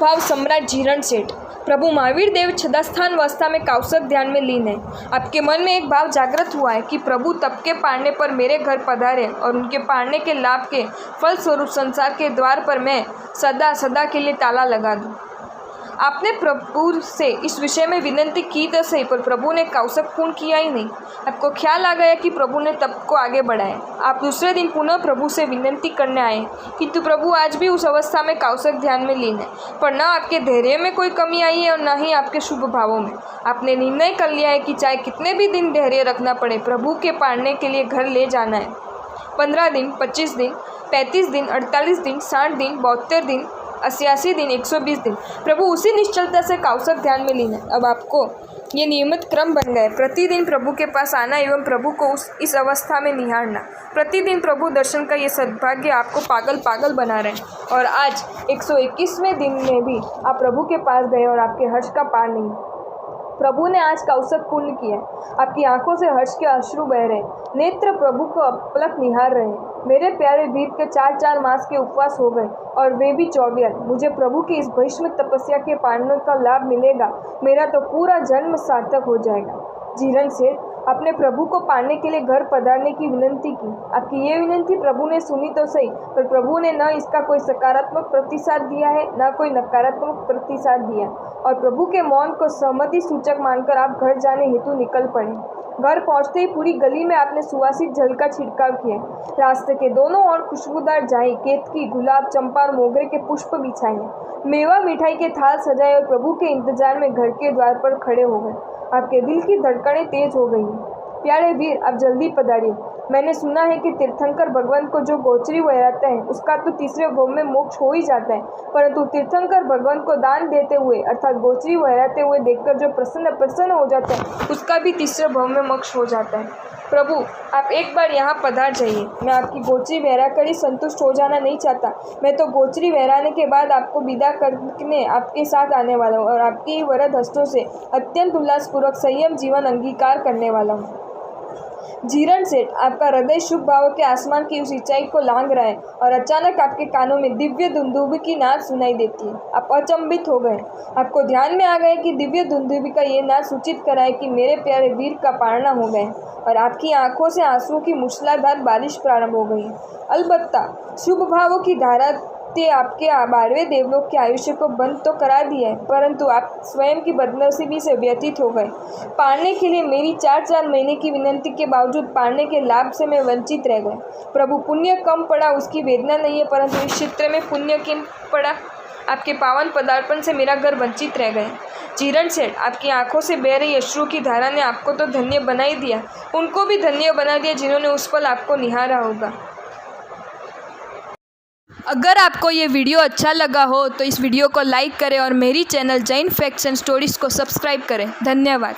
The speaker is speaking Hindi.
भाव सम्राट जीरण सेठ। प्रभु महावीर देव छदास्थान अवस्था में कौसक ध्यान में लीन है। आपके मन में एक भाव जागृत हुआ है कि प्रभु तप के पाड़ने पर मेरे घर पधारे और उनके पाड़ने के लाभ के फलस्वरूप संसार के द्वार पर मैं सदा सदा के लिए ताला लगा दूं। आपने प्रभु से इस विषय में विनती की तो सही, पर प्रभु ने कौसक पूर्ण किया ही नहीं। आपको ख्याल आ गया कि प्रभु ने तप को आगे बढ़ाया। आप दूसरे दिन पुनः प्रभु से विनती करने आए, किंतु प्रभु आज भी उस अवस्था में कौसक ध्यान में लीन है। पर न आपके धैर्य में कोई कमी आई है और न ही आपके शुभ भावों में। आपने निर्णय कर लिया है कि चाहे कितने भी दिन धैर्य रखना पड़े, प्रभु के पाड़ने के लिए घर ले जाना है। 15 दिन, 25 दिन, 35 दिन, 48 दिन, 60 दिन, 72 दिन, 88 दिन, 120 दिन, प्रभु उसी निश्चलता से कौसक ध्यान में लीन है। अब आपको ये नियमित क्रम बन गए। प्रतिदिन प्रभु के पास आना एवं प्रभु को इस अवस्था में निहारना। प्रतिदिन प्रभु दर्शन का ये सद्भाग्य आपको पागल पागल बना रहे हैं। और आज 121वें दिन में भी आप प्रभु के पास गए और आपके हर्ष का पार नहीं। प्रभु ने आज कौसक पूर्ण किया है। आपकी आंखों से हर्ष के अश्रु बह रहे, नेत्र प्रभु को अपलक निहार रहे हैं। मेरे प्यारे वीर के 4 मास के उपवास हो गए और वे भी 24। मुझे प्रभु की इस भीष्म तपस्या के पाड़ने का लाभ मिलेगा, मेरा तो पूरा जन्म सार्थक हो जाएगा। जीरण सेठ, अपने प्रभु को पाने के लिए घर पधारने की विनती की। आपकी ये विनती प्रभु ने सुनी तो सही, पर प्रभु ने न इसका कोई सकारात्मक प्रतिसाद दिया है, न कोई नकारात्मक प्रतिसाद दिया। और प्रभु के मौन को सहमति सूचक मानकर आप घर जाने हेतु निकल पड़े। घर पहुंचते ही पूरी गली में आपने सुवासित जल का छिड़काव किया। रास्ते के दोनों ओर खुशबूदार जाई, केतकी, गुलाब, चंपा और मोगरे के पुष्प बिछाए, मेवा मिठाई के थाल सजाए और प्रभु के इंतजार में घर के द्वार पर खड़े हो गए। आपके दिल की धड़कनें तेज हो गई। प्यारे वीर, अब जल्दी पधारिए। मैंने सुना है कि तीर्थंकर भगवान को जो गोचरी वहराता है उसका तो तीसरे भव में मोक्ष हो ही जाता है, परंतु तीर्थंकर भगवान को दान देते हुए अर्थात गोचरी वहराते हुए देखकर जो प्रसन्न हो जाता है उसका भी तीसरे भव में मोक्ष हो जाता है। प्रभु, आप एक बार यहाँ पधार जाइए। मैं आपकी गोचरी वहरा कर ही संतुष्ट हो जाना नहीं चाहता। मैं तो गोचरी वहराने के बाद आपको विदा करने आपके साथ आने वाला हूँ और आपकी वरद हस्तों से अत्यंत उल्लासपूर्वक संयम जीवन अंगीकार करने वाला हूँ। जीरण सेठ, आपका हृदय शुभ भाव के आसमान की उस ऊंचाई को लांघ रहा है और अचानक आपके कानों में दिव्य दुंदुभी की नाद सुनाई देती है। आप अचंभित हो गए। आपको ध्यान में आ गए कि दिव्य दुंदुभी का ये नाद सूचित कर रहा है कि मेरे प्यारे वीर का पारना हो गए और आपकी आंखों से आंसुओं की मूसलाधार बारिश प्रारंभ हो गई। अलबत्ता शुभ भावों की धारा ते आपके 12वें देवलोक के आयुष्य को बंद तो करा दिया है, परंतु आप स्वयं की बदनसीबी से व्यतीत हो गए। पाड़ने के लिए मेरी 4 महीने की विनती के बावजूद पाड़ने के लाभ से मैं वंचित रह गए। प्रभु, पुण्य कम पड़ा उसकी वेदना नहीं है, परंतु इस क्षेत्र में पुण्य कम पड़ा। आपके पावन पदार्पण से मेरा घर वंचित रह गए। जीरण सेठ, आपकी आंखों से बह रही अश्रु की धारा ने आपको तो धन्य बना ही दिया, उनको भी धन्य बना दिया जिन्होंने उस पल आपको निहारा होगा। अगर आपको ये वीडियो अच्छा लगा हो तो इस वीडियो को लाइक करें और मेरी channel Jain facts and stories को सब्सक्राइब करें। धन्यवाद।